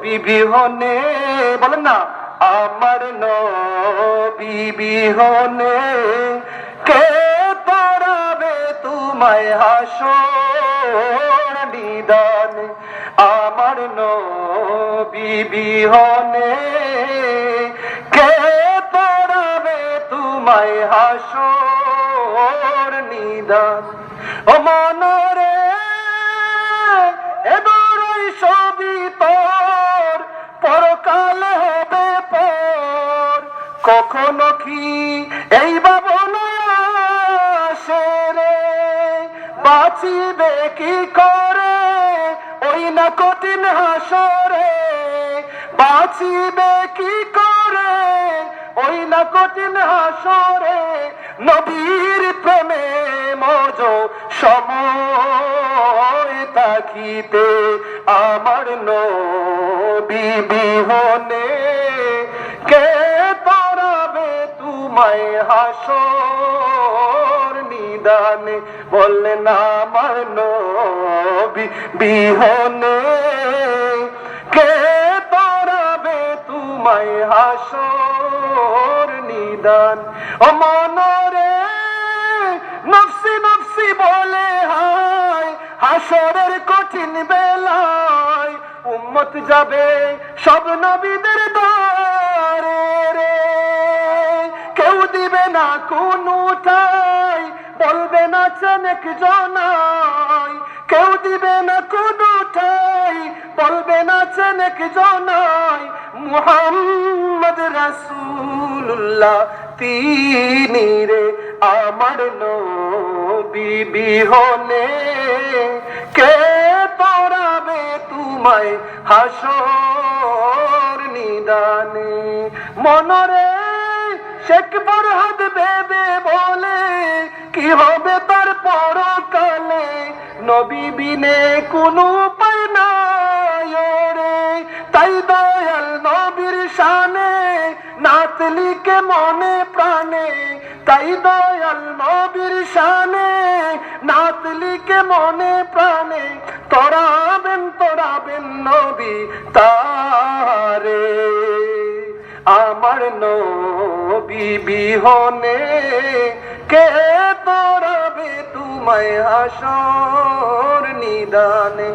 বিবিহনে, বলেন না, আমার নবী বিহনে কে পড়াবে তোমায় হাসর নিদানে। আমার নবী বিহনে কে পড়াবে তোমায় হাসর নিদান। ও মনরে এদুরই সবই তোর, পরকালে হবে পর। কখনো কি এই বাবনে আসে রে, বাঁচিবে কি করে ওই না কঠিন হাসরে। বাঁচিবে কি করে ওই না কঠিন হাসরে। নবীর প্রেমে মজ সময় থাকিতে আমার নবী বিহনে কে পড়াবে তোমায় হাসর নিদানে। বললেন আমার নবী বিহনে কে পড়াবে তোমায় হাসর নিদান। ও মনরে নফসি নফসি বলে হায় হাসরের কঠিন বেলায়। উম্মত যাবে সব নবীদের দ্বারে রে, কেউ দিবে না কোনো ঠাই, বলবে না চেনেক জনাই। কেউ দিবে না কোনো ঠাই, বলবে না চেনেক জনাই। মুহাম্মদ রাসূলুল্লাহ তিনি রে আমার নবী বিহনে কে পড়াবে তোমায় হাসর নিদানে। মনরে শেখ ফরহাদ বেবে বলে কি হবে তার পরকালে। নবী বিনে কোনো উপায় নাই রে, তাই দয়াল নবীর শানে নাত লিখে মনে প্রাণে। তাই দয়াল নবীর শানে নাত লিখে মনে প্রাণে। তোরাবেন তোরাবেন নবী তারে আমার নবী বিহনে কে পড়াবে তোমায় হাসর নিদানে।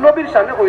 নবীর শানে